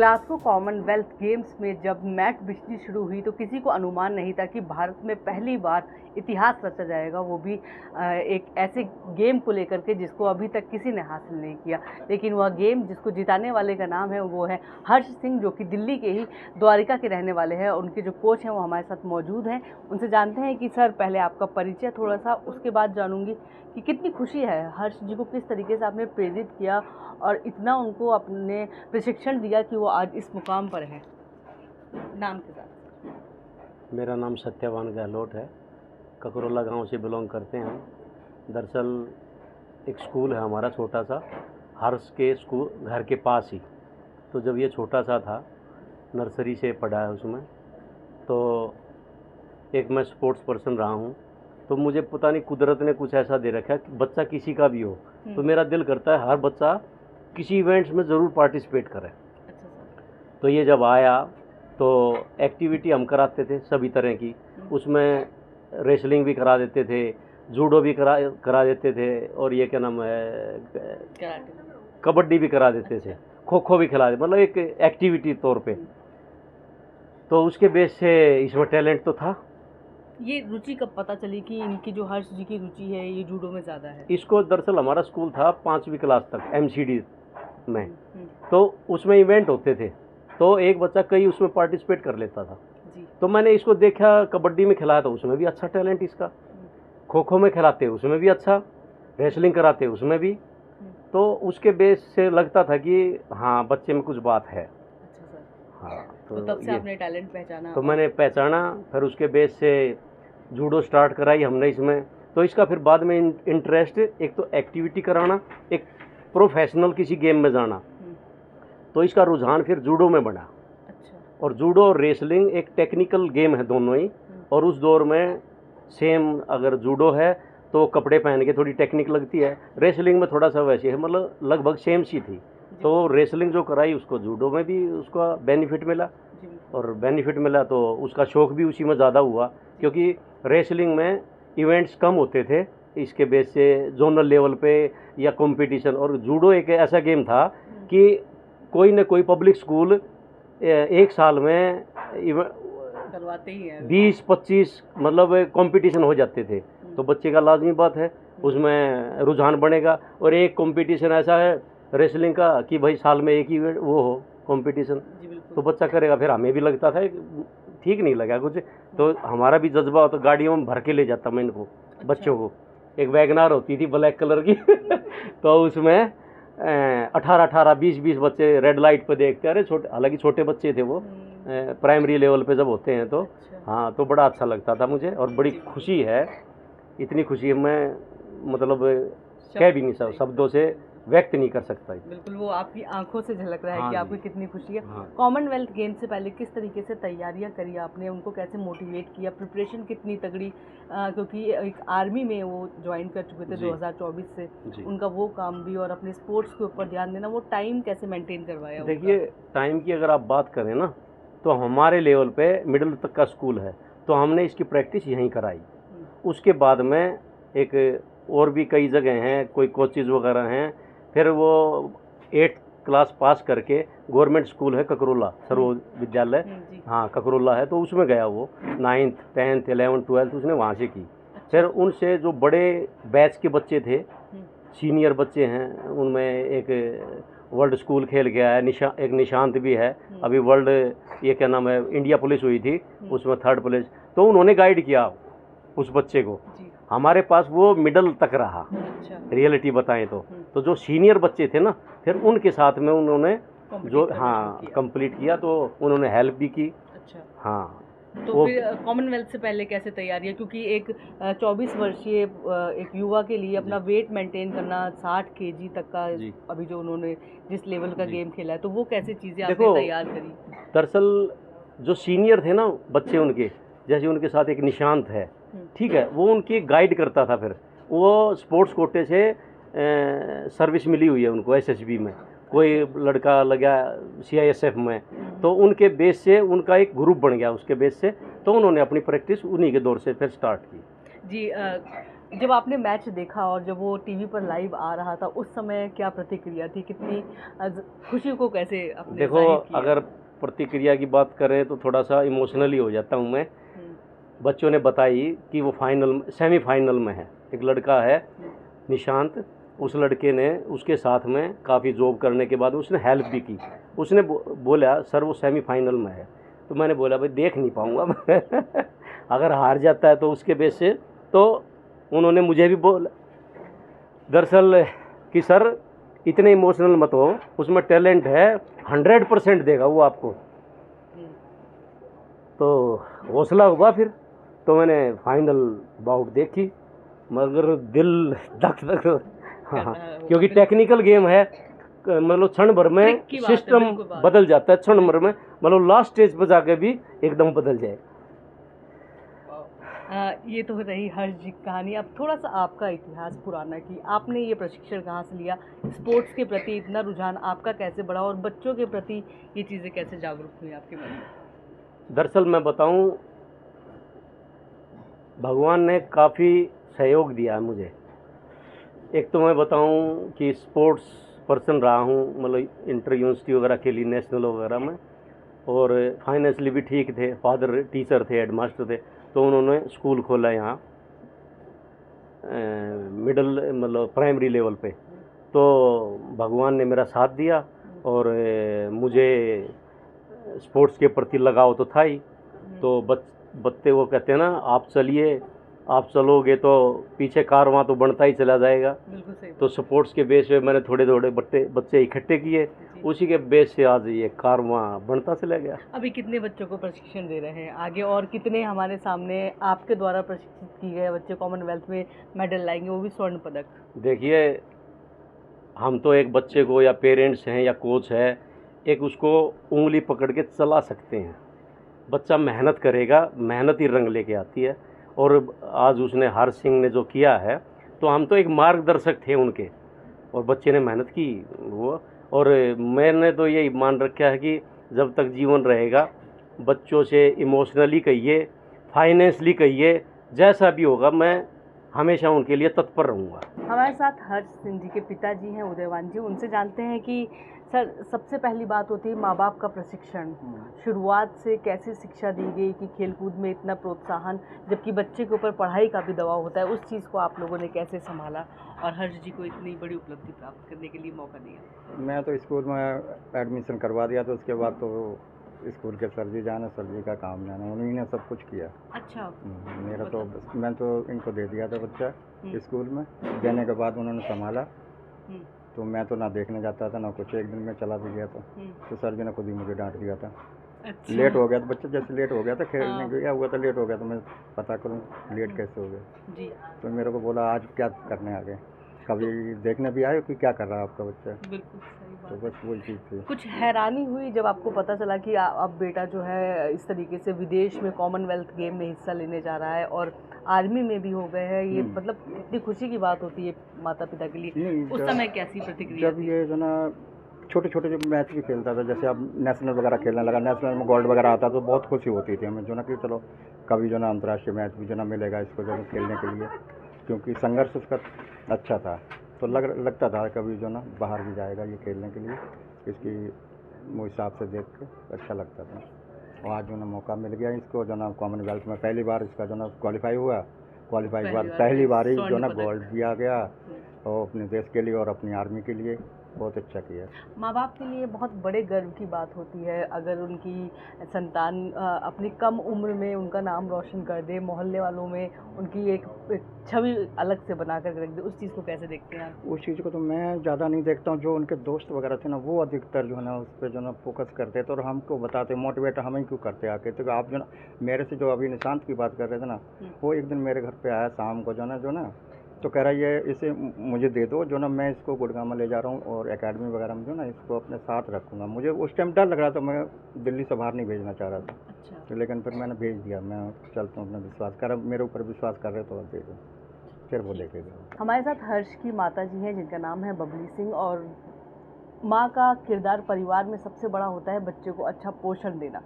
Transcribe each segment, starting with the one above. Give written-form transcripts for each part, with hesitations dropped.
Glasgow Commonwealth games में जब match बिजली शुरू हुई तो किसी को अनुमान नहीं था कि भारत में पहली बार इतिहास रचा जाएगा, वो भी एक ऐसे गेम को लेकर के जिसको अभी तक किसी ने हासिल नहीं किया। लेकिन वह गेम जिसको जिताने वाले का नाम है वो है हर्ष सिंह, जो कि दिल्ली के ही द्वारिका के रहने वाले हैं। उनके जो कोच हैं वो हमारे साथ मौजूद हैं। उनसे जानते हैं कि सर पहले आपका परिचय थोड़ा सा, उसके बाद जानूंगी कि कितनी खुशी है हर्ष जी को, किस तरीके से आपने प्रेरित किया और इतना उनको अपने प्रशिक्षण दिया कि वो आज इस मुकाम पर है। नाम के साथ। मेरा नाम सत्यवान गहलोत है, ककरोला गांव से बिलोंग करते हैं। दरअसल एक स्कूल है हमारा छोटा सा, हर्ष के स्कूल घर के पास ही। तो जब ये छोटा सा था, नर्सरी से पढ़ा है उसमें, तो एक मैं स्पोर्ट्स पर्सन रहा हूँ। तो मुझे पता नहीं कुदरत ने कुछ ऐसा दे रखा है कि बच्चा किसी का भी हो तो मेरा दिल करता है हर बच्चा किसी इवेंट्स में ज़रूर पार्टिसिपेट करे। तो ये जब आया तो एक्टिविटी हम कराते थे सभी तरह की, उसमें रेसलिंग भी करा देते थे, जूडो भी करा देते थे, और ये क्या नाम है, कबड्डी भी करा देते थे, खो खो भी खिला देते, मतलब एक एक्टिविटी तौर पे। तो उसके बेस से इसमें टैलेंट तो था। ये रुचि कब पता चली कि इनकी जो हर्ष जी की रुचि है ये जूडो में ज़्यादा है? इसको दरअसल हमारा स्कूल था 5वीं क्लास तक MCD में, तो उसमें इवेंट होते थे, तो एक बच्चा कई उसमें पार्टिसिपेट कर लेता था जी। तो मैंने इसको देखा, कबड्डी में खिलाया तो उसमें भी अच्छा टैलेंट इसका, खो खो में खिलाते उसमें भी अच्छा, रेसलिंग कराते उसमें भी। तो उसके बेस से लगता था कि हाँ बच्चे में कुछ बात है। अच्छा सर। हाँ, तो तब से आपने टैलेंट पहचाना? तो मैंने पहचाना, फिर उसके बेस से जूडो स्टार्ट कराई हमने इसमें। तो इसका फिर बाद में इंटरेस्ट, एक तो एक्टिविटी कराना, एक प्रोफेशनल किसी गेम में जाना, तो इसका रुझान फिर जूडो में बढ़ा। अच्छा। और जूडो और रेसलिंग एक टेक्निकल गेम है दोनों ही, और उस दौर में सेम अगर जूडो है तो कपड़े पहन के थोड़ी टेक्निक लगती है, रेसलिंग में थोड़ा सा वैसे है, मतलब लगभग सेम सी थी। तो रेसलिंग जो कराई उसको जूडो में भी उसका बेनिफिट मिला, और बेनिफिट मिला तो उसका शौक़ भी उसी में ज़्यादा हुआ, क्योंकि रेसलिंग में इवेंट्स कम होते थे, इसके बेस से जोनल लेवल पे या कंपटीशन। और जूडो एक ऐसा गेम था कि कोई न कोई पब्लिक स्कूल एक साल में करवाते ही हैं 20-25 मतलब कंपटीशन हो जाते थे। तो बच्चे का लाजमी बात है उसमें रुझान बनेगा, और एक कंपटीशन ऐसा है रेसलिंग का कि भाई साल में एक ही वो हो कंपटीशन, तो बच्चा करेगा। फिर हमें भी लगता था ठीक नहीं लगा कुछ, तो हमारा भी जज्बा होता, गाड़ियों में भर के ले जाता मैं इनको। अच्छा। बच्चों को एक वैगनार होती थी ब्लैक कलर की तो उसमें 18-18, 20-20 बच्चे रेड लाइट पे देखते, अरे छोटे, हालांकि छोटे बच्चे थे वो, प्राइमरी लेवल पे जब होते हैं तो। अच्छा। हाँ, तो बड़ा अच्छा लगता था मुझे, और बड़ी खुशी है, इतनी खुशी मैं मतलब कह भी नहीं सकता, शब्दों से व्यक्त नहीं कर सकता। बिल्कुल, वो आपकी आंखों से झलक रहा है। हाँ, कि आपको कितनी खुशी है। हाँ। कॉमनवेल्थ गेम से पहले किस तरीके से तैयारियां करी आपने, उनको कैसे मोटिवेट किया, प्रिपरेशन कितनी तगड़ी, क्योंकि एक आर्मी में वो ज्वाइन कर चुके थे 2024 से, उनका वो काम भी और अपने स्पोर्ट्स के ऊपर ध्यान देना, वो टाइम कैसे मेंटेन करवाया? देखिए, टाइम की अगर आप बात करें ना, तो हमारे लेवल पे मिडिल तक का स्कूल है, तो हमने इसकी प्रैक्टिस यहीं कराई। उसके बाद में एक और भी कई जगह हैं, कोई कोचेज़ वगैरह हैं। फिर वो 8th क्लास पास करके गवर्नमेंट स्कूल है ककरोला सर्व विद्यालय, हाँ ककरोला है, तो उसमें गया वो। 9th 10th 11th 12th उसने वहाँ से की। फिर उनसे जो बड़े बैच के बच्चे थे, सीनियर बच्चे हैं, उनमें एक वर्ल्ड स्कूल खेल गया है, एक निशांत भी है, अभी वर्ल्ड ये क्या नाम है, इंडिया पुलिस हुई थी उसमें 3rd प्लेस, तो उन्होंने गाइड किया उस बच्चे को। हमारे पास वो मिडल तक रहा। अच्छा। रियलिटी बताएं तो जो सीनियर बच्चे थे ना, फिर उनके साथ में उन्होंने जो कंप्लीट किया, तो उन्होंने हेल्प भी की। अच्छा। हाँ। तो फिर कॉमनवेल्थ से पहले कैसे तैयारी है, क्योंकि एक 24 वर्षीय एक युवा के लिए अपना वेट मेंटेन करना 60 kg तक का, अभी जो उन्होंने जिस लेवल का गेम खेला है, तो वो कैसे चीज़ें आपने तैयार करी? दरअसल जो सीनियर थे ना बच्चे उनके, जैसे उनके साथ एक निशांत है, ठीक है, वो उनकी गाइड करता था। फिर वो स्पोर्ट्स कोटे से सर्विस मिली हुई है उनको SSB में, कोई लड़का लगा CISF में, तो उनके बेस से उनका एक ग्रुप बन गया उसके बेस से, तो उन्होंने अपनी प्रैक्टिस उन्हीं के दौर से फिर स्टार्ट की। जी, जब आपने मैच देखा और जब वो टीवी पर लाइव आ रहा था, उस समय क्या प्रतिक्रिया थी? कितनी खुशी को कैसे आपने देखो, ज़ाहिर किया? अगर प्रतिक्रिया की बात करें तो थोड़ा सा इमोशनली हो जाता हूँ मैं। बच्चों ने बताई कि वो सेमीफाइनल में है। एक लड़का है निशांत, उस लड़के ने उसके साथ में काफ़ी जॉब करने के बाद उसने हेल्प भी की। उसने बोला सर वो सेमीफाइनल में है। तो मैंने बोला भाई देख नहीं पाऊँगा मैं अगर हार जाता है तो उसके बेस से। तो उन्होंने मुझे भी बोला दरअसल कि सर इतने इमोशनल मत हो, उसमें टैलेंट है, 100% देगा वो आपको। तो हौसला हुआ फिर। तो मैंने फाइनल बाउट देखी, मगर दिल धक धक। हाँ, क्योंकि टेक्निकल गेम है, मतलब क्षण भर में सिस्टम बदल जाता है, क्षण भर में, मतलब लास्ट स्टेज पर जाके भी एकदम बदल जाए। ये तो रही हर्ष जी की कहानी। अब थोड़ा सा आपका इतिहास पुराना कि आपने ये प्रशिक्षण कहाँ से लिया, स्पोर्ट्स के प्रति इतना रुझान आपका कैसे बढ़ा और बच्चों के प्रति ये चीज़ें कैसे जागरूक हुई आपके मन में? दरअसल मैं बताऊं, भगवान ने काफ़ी सहयोग दिया है मुझे। एक तो मैं बताऊं कि स्पोर्ट्स पर्सन रहा हूं, मतलब इंटर यूनिवर्सिटी वगैरह के लिए, नेशनल वगैरह में, और फाइनेंशियली भी ठीक थे। फादर टीचर थे, हेडमास्टर थे, तो उन्होंने स्कूल खोला यहाँ मिडिल मतलब प्राइमरी लेवल पे। तो भगवान ने मेरा साथ दिया और मुझे स्पोर्ट्स के प्रति लगाव तो था ही। तो बच्चे वो कहते हैं ना, आप चलिए, आप चलोगे तो पीछे कारवां तो बढ़ता ही चला जाएगा। बिल्कुल सही। तो स्पोर्ट्स के बेस पे मैंने थोड़े थोड़े बच्चे इकट्ठे किए, उसी के बेस से आज ये कारवां बढ़ता चला गया। अभी कितने बच्चों को प्रशिक्षण दे रहे हैं आगे, और कितने हमारे सामने आपके द्वारा प्रशिक्षित किए गए बच्चे कॉमनवेल्थ में मेडल लाएंगे, वो भी स्वर्ण पदक? देखिए, हम तो एक बच्चे को, या पेरेंट्स हैं या कोच है, एक उसको उंगली पकड़ के चला सकते हैं। बच्चा मेहनत करेगा, मेहनत ही रंग लेके आती है। और आज उसने हर्ष सिंह ने जो किया है, तो हम तो एक मार्गदर्शक थे उनके, और बच्चे ने मेहनत की वो। और मैंने तो यही मान रखा है कि जब तक जीवन रहेगा, बच्चों से इमोशनली कहिए, फाइनेंशली कहिए, जैसा भी होगा, मैं हमेशा उनके लिए तत्पर रहूँगा। हमारे साथ हर्ष सिंह जी के पिताजी हैं उदयवान जी, उनसे जानते हैं कि सर, सबसे पहली बात होती है माँ बाप का प्रशिक्षण। शुरुआत से कैसे शिक्षा दी गई कि खेलकूद में इतना प्रोत्साहन, जबकि बच्चे के ऊपर पढ़ाई का भी दबाव होता है, उस चीज़ को आप लोगों ने कैसे संभाला और हर्ष जी को इतनी बड़ी उपलब्धि प्राप्त करने के लिए मौका दिया? मैं तो स्कूल में एडमिशन करवा दिया, तो उसके बाद तो स्कूल के सर जी जाना, सर जी का काम जाना, उन्हीं ने सब कुछ किया। अच्छा। मेरा तो मैं तो इनको दे दिया था बच्चा स्कूल में, देने के बाद उन्होंने संभाला। तो मैं तो ना देखने जाता था ना कुछ, एक दिन में चला भी गया था। तो सर जी ने खुद ही मुझे डांट दिया था। अच्छा। लेट हो गया था बच्चा, जैसे लेट हो गया था, खेलने गया हुआ था, लेट हो गया, तो मैं पता करूँ लेट कैसे हो गया जी। तो मेरे को बोला आज क्या करने आ गए, कभी देखने भी आए कि क्या कर रहा है आपका बच्चा। बिल्कुल सही बात। तो बस वही चीज़ थी। कुछ हैरानी हुई जब आपको पता चला कि अब बेटा जो है इस तरीके से विदेश में कॉमनवेल्थ गेम में हिस्सा लेने जा रहा है और आर्मी में भी हो गए हैं, ये मतलब कितनी खुशी की बात होती है माता पिता के लिए? उस समय कैसी प्रतिक्रिया? जब ये जो ना छोटे छोटे जब मैच भी खेलता था, जैसे अब नेशनल वगैरह खेलने लगा, नेशनल में गोल्ड वगैरह आता, तो बहुत खुशी होती थी हमें जो ना कि चलो कभी जो ना अंतर्राष्ट्रीय मैच भी जो ना मिलेगा इसको जो खेलने के लिए, क्योंकि संघर्ष उसका अच्छा था। तो लगता था कभी जो ना बाहर भी जाएगा ये खेलने के लिए, इसकी वो हिसाब से देख के अच्छा लगता था। और आज जो ना मौका मिल गया इसको, जो ना कॉमनवेल्थ में पहली बार इसका जो ना क्वालिफाई हुआ, क्वालिफाई के बाद पहली बार ही जो ना गोल्ड भी आ गया, और अपने देश के लिए और अपनी आर्मी के लिए बहुत अच्छा किया। माँ बाप के लिए बहुत बड़े गर्व की बात होती है अगर उनकी संतान अपनी कम उम्र में उनका नाम रोशन कर दे, मोहल्ले वालों में उनकी एक छवि अलग से बना कर रख दे। उस चीज़ को कैसे देखते हैं आप? उस चीज़ को तो मैं ज़्यादा नहीं देखता हूँ, जो उनके दोस्त वगैरह थे ना, वो अधिकतर जो है ना उस पर जो ना फोकस करते थे और हमको बताते, मोटिवेट हमें क्यों करते आके। तो आप जो ना मेरे से जो अभी निशांत की बात कर रहे थे ना, वो एक दिन मेरे घर पे आया शाम को जो ना तो कह रहा है ये इसे मुझे दे दो, जो ना मैं इसको गुड़गांव में ले जा रहा हूँ और एकेडमी वगैरह में जो ना इसको अपने साथ रखूँगा। मुझे उस टाइम डर लग रहा था, मैं दिल्ली से बाहर नहीं भेजना चाह रहा था। अच्छा। तो लेकिन फिर मैंने भेज दिया, मैं चलता हूँ, अपना विश्वास कर, मेरे ऊपर विश्वास कर रहे तो अब दे दो, फिर वो देखेगा। हमारे साथ हर्ष की माता जी हैं जिनका नाम है बबली सिंह, और माँ का किरदार परिवार में सबसे बड़ा होता है बच्चे को अच्छा पोषण देना।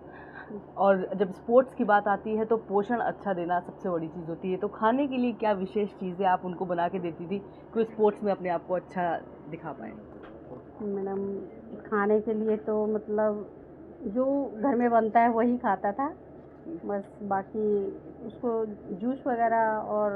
और जब स्पोर्ट्स की बात आती है तो पोषण अच्छा देना सबसे बड़ी चीज़ होती है, तो खाने के लिए क्या विशेष चीज़ें आप उनको बना के देती थी कि वो स्पोर्ट्स में अपने आप को अच्छा दिखा पाएँ? मैडम खाने के लिए तो मतलब जो घर में बनता है वही खाता था, बस बाकी उसको जूस वगैरह और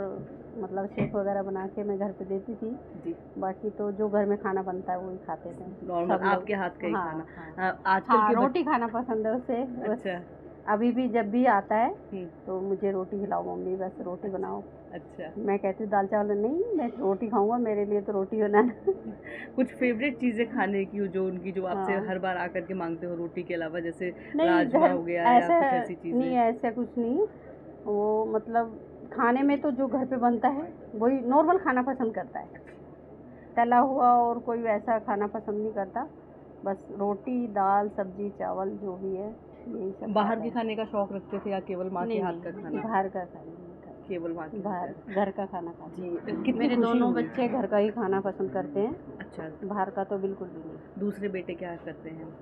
मतलब शेक वगैरह बना के मैं घर पे देती थी। जी, बाकी तो जो घर में खाना बनता है वही खाते थे नॉर्मल सब लोग। आपके हाथ का ही हाँ, खाना। हाँ। आजकल हाँ, के रोटी खाना पसंद है उसे, बस अच्छा। अभी भी जब भी आता है हुँ, तो मुझे रोटी खिलाओ मम्मी, बस रोटी बनाओ। अच्छा। मैं कहती हूँ दाल चावल नहीं, मैं रोटी खाऊंगा, मेरे लिए तो रोटी बनाना। कुछ फेवरेट चीज़ें खाने की जो उनकी जो आपसे हाँ। हर बार आकर के मांगते हो रोटी के अलावा, जैसे नहीं, राजमा घर हो गया या ऐसा कुछ ऐसी नहीं, चीज़ें? ऐसा कुछ नहीं। वो मतलब खाने में तो जो घर पे बनता है वही नॉर्मल खाना पसंद करता है, तला हुआ और कोई वैसा खाना पसंद नहीं करता। बस रोटी दाल सब्जी चावल जो भी है यही सब बाहर खाता के है। खाने का शौक रखते थे या केवल माँ के नहीं, हाथ का नहीं, खाना? बाहर का खाना नहीं खाता। केवल माँ के हाथ बाहर का। घर का खाना खाते जी, हैं। कितनी मेरे खुशी दोनों हुई? बच्चे घर का ही खाना पसंद करते हैं, अच्छा, बाहर का तो बिल्कुल भी नहीं। दूसरे बेटे क्या करते हैं?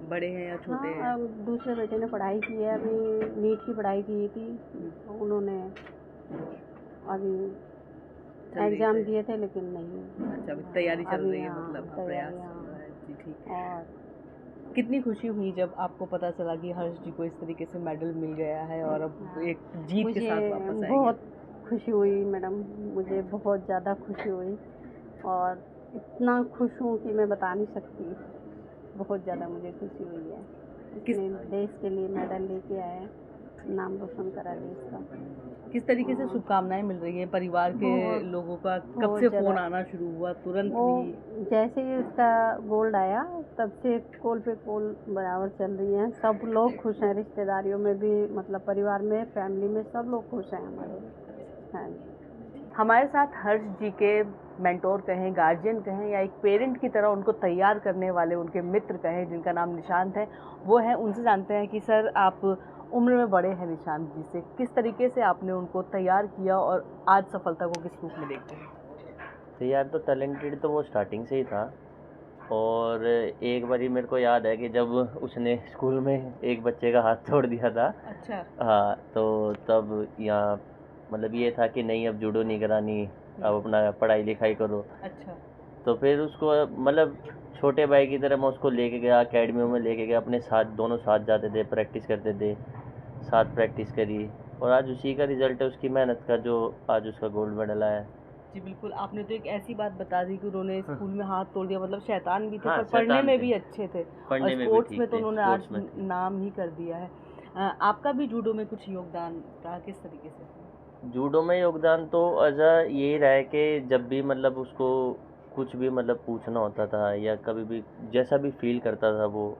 बड़े हैं या छोटे हाँ, हैं? अब दूसरे बेटे ने पढ़ाई की है, अभी नीट की पढ़ाई की थी, तो उन्होंने अभी चल रही एग्ज़ाम है दिए थे लेकिन नहीं। अच्छा, अभी तैयारी चल अभी रही है, हाँ, मतलब हाँ, तैयारी प्रयास चल हाँ। रहा है। जी, ठीक। और कितनी खुशी हुई जब आपको पता चला कि हर्ष जी को इस तरीके से मेडल मिल गया है और अब हाँ, एक जीत के मुझे साथ वापस आएंगे? बहुत खुशी हुई मैडम, मुझे बहुत ज़्यादा खुशी हुई और इतना खुश हूँ कि मैं बता नहीं सकती। बहुत ज़्यादा मुझे खुशी हुई है। किस इसने देश के लिए मेडल लेके आए, नाम रोशन करा देश का। किस तरीके से शुभकामनाएं मिल रही हैं परिवार के बहुत लोगों का? कब बहुत से फ़ोन ज़्यादा। आना शुरू हुआ? तुरंत वो भी? जैसे ही उसका गोल्ड आया तब से कॉल पे कॉल बराबर चल रही हैं, सब लोग खुश हैं, रिश्तेदारियों में भी मतलब परिवार में फैमिली में सब लोग खुश हैं हमारे। हाँ जी। हमारे साथ हर्ष जी के मेंटोर कहें, गार्जियन कहें या एक पेरेंट की तरह उनको तैयार करने वाले उनके मित्र कहें, जिनका नाम निशांत है, वो हैं। उनसे जानते हैं कि सर, आप उम्र में बड़े हैं निशांत जी से, किस तरीके से आपने उनको तैयार किया और आज सफलता को किस रूप में देखते हैं? तो यार, तो टैलेंटेड तो वो स्टार्टिंग से ही था। और एक बारी मेरे को याद है कि जब उसने स्कूल में एक बच्चे का हाथ तोड़ दिया था। अच्छा। हाँ, तो तब यहाँ मतलब ये था कि नहीं, अब जूडो नहीं करानी, अब अपना पढ़ाई लिखाई करो। अच्छा। तो फिर उसको मतलब छोटे भाई की तरह मैं उसको लेके गया, अकेडमियों में लेके गया, अपने साथ दोनों साथ जाते थे, प्रैक्टिस करते थे, साथ प्रैक्टिस करी। और आज उसी का रिजल्ट है, उसकी मेहनत का, जो आज उसका गोल्ड मेडल आया है। जी बिल्कुल, आपने तो एक ऐसी बात बता दी कि उन्होंने स्कूल में हाथ तोड़ दिया, मतलब शैतान भी थे हाँ, पर पढ़ने शैतान में थे। भी अच्छे थे पढ़ने और में भी स्पोर्ट्स ठीक में तो थे, उन्होंने आज स्पोर्ट्स में थे। नाम ही कर दिया है। आपका भी जूडो में कुछ योगदान रहा, किस तरीके से? जूडो में योगदान तो अजा यही रहा है कि जब भी मतलब उसको कुछ भी मतलब पूछना होता था या कभी भी जैसा भी फील करता था, वो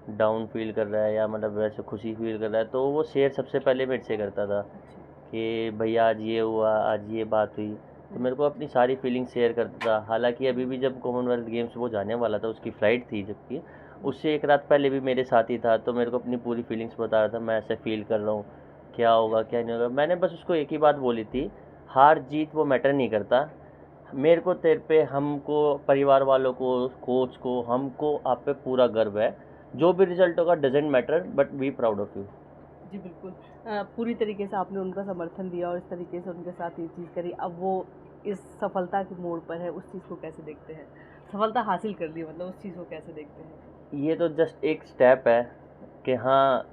डाउन फील कर रहा है या मतलब वैसे खुशी फील कर रहा है, तो वो शेयर सबसे पहले मेरे से करता था अच्छा। कि भैया आज ये हुआ, आज ये बात हुई। तो मेरे को अपनी सारी फीलिंग शेयर करता था। हालांकि अभी भी जब कॉमनवेल्थ गेम्स वो जाने वाला था, उसकी फ़्लाइट थी जबकि, उससे एक रात पहले भी मेरे साथ ही था, तो मेरे को अपनी पूरी फीलिंग्स बता रहा था, मैं ऐसे फील कर रहा हूँ, क्या होगा क्या नहीं होगा। मैंने बस उसको एक ही बात बोली थी, हार जीत वो मैटर नहीं करता, मेरे को तेरे पे, हमको, परिवार वालों को, कोच को, हमको आप पे पूरा गर्व है। जो भी रिजल्ट होगा doesn't matter, but be proud of you. जी बिल्कुल, पूरी तरीके से आपने उनका समर्थन दिया और इस तरीके से उनके साथ ये चीज़ करी। अब वो इस सफलता के मोड़ पर है, उस चीज़ को कैसे देखते हैं? सफलता हासिल कर ली, मतलब उस चीज़ को कैसे देखते हैं? ये तो जस्ट एक स्टेप है कि हाँ,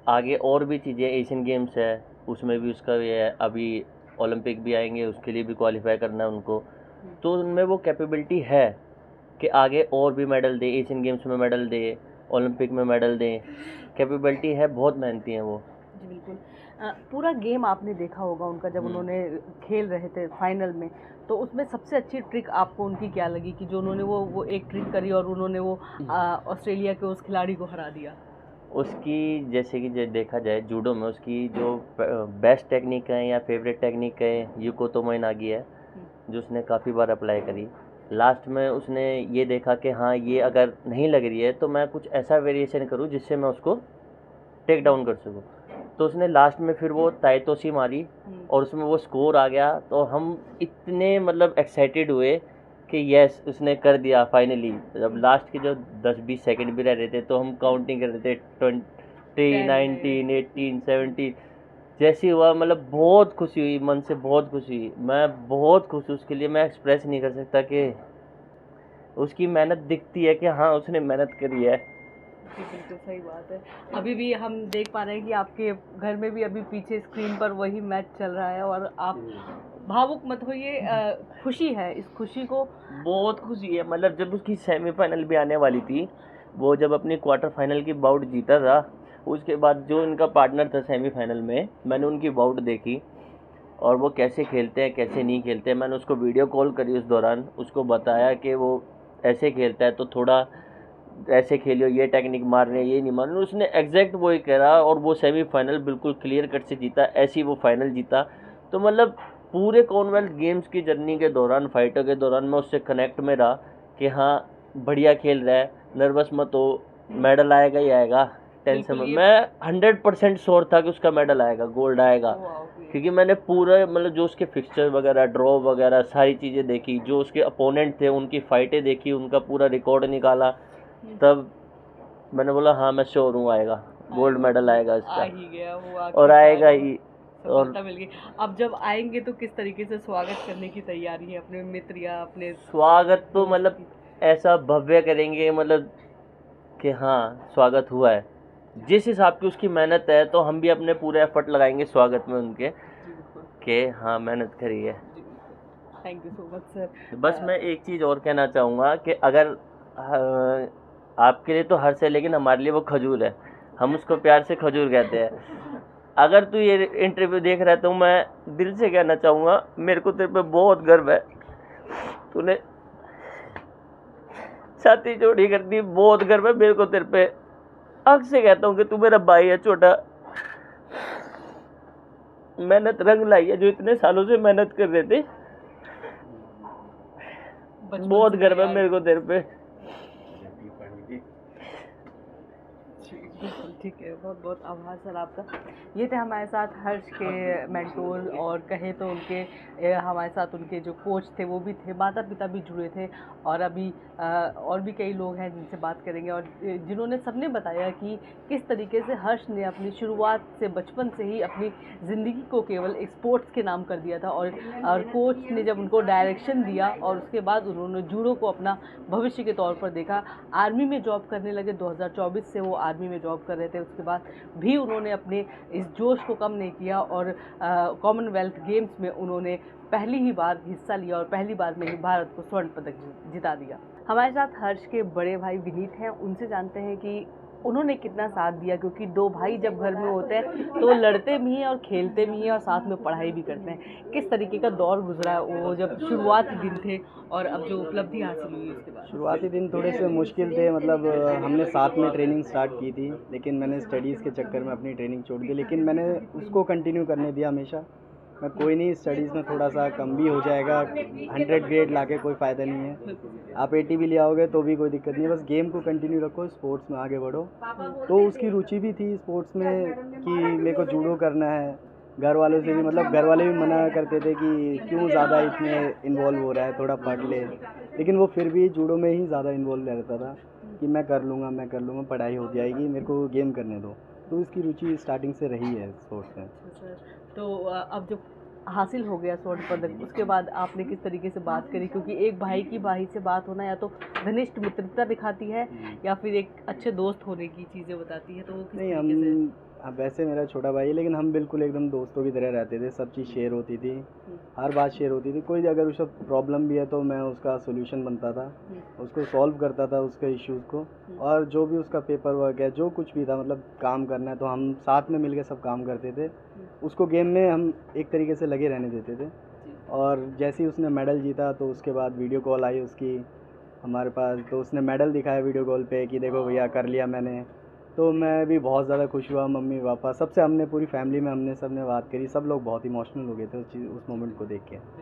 आगे और भी चीज़ें, एशियन गेम्स है उसमें भी उसका ये है, अभी ओलंपिक भी आएंगे, उसके लिए भी क्वालिफाई करना है उनको। तो उनमें वो कैपेबिलिटी है कि आगे और भी मेडल दे, एशियन गेम्स में मेडल दे, ओलंपिक में मेडल दे। कैपेबिलिटी है, बहुत मेहनती हैं वो। जी बिल्कुल, पूरा गेम आपने देखा होगा उनका, जब उन्होंने खेल रहे थे फाइनल में, तो उसमें सबसे अच्छी ट्रिक आपको उनकी क्या लगी कि जो उन्होंने वो एक ट्रिक करी और उन्होंने वो ऑस्ट्रेलिया के उस खिलाड़ी को हरा दिया? उसकी जैसे कि देखा जाए जूडो में, उसकी जो बेस्ट टेक्निक है या फेवरेट टेक्निक है, यूको तोमोई नागी है, जो उसने काफ़ी बार अप्लाई करी। लास्ट में उसने ये देखा कि हाँ, ये अगर नहीं लग रही है तो मैं कुछ ऐसा वेरिएशन करूँ जिससे मैं उसको टेक डाउन कर सकूँ। तो उसने लास्ट में फिर वो ताइतोशी मारी और उसमें वो स्कोर आ गया, तो हम इतने मतलब एक्साइटेड हुए कि यस, उसने कर दिया फाइनली। जब लास्ट के जो 10-20 सेकंड भी रह रहे थे तो हम काउंटिंग कर रहे थे, 19, 18, 17 जैसे हुआ, मतलब बहुत खुशी हुई, मन से बहुत खुशी हुई। मैं बहुत खुश हूँ उसके लिए, मैं एक्सप्रेस नहीं कर सकता कि उसकी मेहनत दिखती है कि हाँ उसने मेहनत करी है। जी बिल्कुल सही बात है। अभी भी हम देख पा रहे हैं कि आपके घर में भी अभी पीछे स्क्रीन पर वही मैच चल रहा है और आप भावुक मत होइए, खुशी है, इस खुशी को बहुत खुशी है। मतलब जब उसकी सेमीफाइनल भी आने वाली थी, वो जब अपनी क्वार्टर फाइनल की बाउट जीता था, उसके बाद जो इनका पार्टनर था सेमीफाइनल में, मैंने उनकी बाउट देखी और वो कैसे खेलते हैं कैसे नहीं खेलते हैं। मैंने उसको वीडियो कॉल करी उस दौरान, उसको बताया कि वो ऐसे खेलता है तो थोड़ा ऐसे खेलियो, ये टेक्निक मार रहे हैं, ये नहीं मार रहे। उसने एग्जैक्ट वही करा और वो सेमीफाइनल बिल्कुल क्लियर कट से जीता, ऐसे ही वो फाइनल जीता। तो मतलब पूरे कॉमनवेल्थ गेम्स की जर्नी के दौरान, फाइटों के दौरान, मैं उससे कनेक्ट में रहा कि हाँ बढ़िया खेल रहा है, नर्वस मत हो, मेडल आएगा ही आएगा, टेंशन मत। मैं 100% श्योर था कि उसका मेडल आएगा, गोल्ड आएगा, क्योंकि मैंने पूरा मतलब जो उसके फिक्सचर वगैरह, ड्रॉ वगैरह सारी चीज़ें देखी, जो उसके अपोनेंट थे उनकी फाइटें देखी, उनका पूरा रिकॉर्ड निकाला। तब मैंने बोला हाँ मैं श्योर हूँ आएगा, गोल्ड मेडल आएगा आ इसका, ही गया वो और आएगा ही। और सफलता मिल गई। अब जब आएंगे तो किस तरीके से स्वागत करने की तैयारी है अपने मित्र या अपने स्वागत तो मतलब ऐसा भव्य करेंगे, मतलब कि हाँ स्वागत हुआ है, जिस हिसाब की उसकी मेहनत है, तो हम भी अपने पूरे एफर्ट लगाएंगे स्वागत में उनके कि हाँ मेहनत करी है। Thank you so much sir. बस मैं एक चीज़ और कहना चाहूँगा कि अगर आपके लिए तो हर्ष है, लेकिन हमारे लिए वो खजूर है, हम उसको प्यार से खजूर कहते हैं। अगर तू ये इंटरव्यू देख रहा है तो मैं दिल से कहना चाहूँगा, मेरे को तेरे पे बहुत गर्व है, तूने छाती चौड़ी कर दी, बहुत गर्व है मेरे को तेरे पे। हक से कहता हूँ कि तू मेरा भाई है छोटा, मेहनत रंग लाई है, जो इतने सालों से मेहनत कर रहे थे, बहुत गर्व है मेरे को तेरे पे। ठीक है, बहुत बहुत आभार सर आपका। ये थे हमारे साथ हर्ष के मेंटोर, और कहे तो उनके हमारे साथ उनके जो कोच थे वो भी थे, माता पिता भी जुड़े थे, और अभी और भी कई लोग हैं जिनसे बात करेंगे, और जिन्होंने सबने बताया कि किस तरीके से हर्ष ने अपनी शुरुआत से, बचपन से ही अपनी ज़िंदगी को केवल एक स्पोर्ट्स के नाम कर दिया था, और कोच ने जब उनको डायरेक्शन दिया और उसके बाद उन्होंने जूडो को अपना भविष्य के तौर पर देखा। आर्मी में जॉब करने लगे, 2024 से वो आर्मी में जॉब कर रहे थे। उसके बाद भी उन्होंने अपने इस जोश को कम नहीं किया और कॉमनवेल्थ गेम्स में उन्होंने पहली ही बार हिस्सा लिया और पहली बार में ही भारत को स्वर्ण पदक जिता दिया। हमारे साथ हर्ष के बड़े भाई विनीत हैं, उनसे जानते हैं कि उन्होंने कितना साथ दिया, क्योंकि दो भाई जब घर में होते हैं तो वो लड़ते भी हैं और खेलते भी हैं और साथ में पढ़ाई भी करते हैं। किस तरीके का दौर गुजरा है वो जब शुरुआती दिन थे और अब जो उपलब्धि हासिल हुई उसके बाद? शुरुआती दिन थोड़े से मुश्किल थे, मतलब हमने साथ में ट्रेनिंग स्टार्ट की थी, लेकिन मैंने स्टडीज़ के चक्कर में अपनी ट्रेनिंग छोड़ दी, लेकिन मैंने उसको कंटिन्यू करने दिया हमेशा। मैं कोई नहीं, स्टडीज़ में थोड़ा सा कम भी हो जाएगा, 100 ग्रेड लाके कोई फ़ायदा नहीं है, आप 80 भी ले आओगे तो भी कोई दिक्कत नहीं है, बस गेम को कंटिन्यू रखो, स्पोर्ट्स में आगे बढ़ो। तो उसकी रुचि भी थी स्पोर्ट्स में कि मेरे को जूडो करना है। घर वालों से भी, मतलब घर वाले भी मना करते थे कि क्यों ज़्यादा इसमें इन्वॉल्व हो रहा है, थोड़ा पढ़ ले, लेकिन वो फिर भी जूडो में ही ज़्यादा इन्वॉल्व रहता था कि मैं कर लूँगा, पढ़ाई हो जाएगी, मेरे को गेम करने दो। तो इसकी रुचि स्टार्टिंग से रही है स्पोर्ट्स में। तो अब जब हासिल हो गया स्वर्ण पदक, उसके बाद आपने किस तरीके से बात करी? क्योंकि एक भाई की भाई से बात होना या तो घनिष्ठ मित्रता दिखाती है या फिर एक अच्छे दोस्त होने की चीज़ें बताती है, तो वो किस नहीं, तरीके से? हम वैसे मेरा छोटा भाई है, लेकिन हम बिल्कुल एकदम दोस्तों की तरह रहते थे, सब चीज़ शेयर होती थी, हर बात शेयर होती थी। कोई अगर उसका प्रॉब्लम भी है तो मैं उसका सोल्यूशन बनता था, उसको सॉल्व करता था उसके इश्यूज़ को, और जो भी उसका पेपर वर्क है, जो कुछ भी था, मतलब काम करना है तो हम साथ में मिलकर सब काम करते थे। उसको गेम में हम एक तरीके से लगे रहने देते थे, और जैसे ही उसने मेडल जीता तो उसके बाद वीडियो कॉल आई उसकी हमारे पास, तो उसने मेडल दिखाया वीडियो कॉल पे कि देखो भैया कर लिया मैंने। तो मैं भी बहुत ज़्यादा खुश हुआ, मम्मी पापा सबसे, हमने पूरी फैमिली में हमने सब ने बात करी, सब लोग बहुत इमोशनल हो गए थे उस मोमेंट को देख के।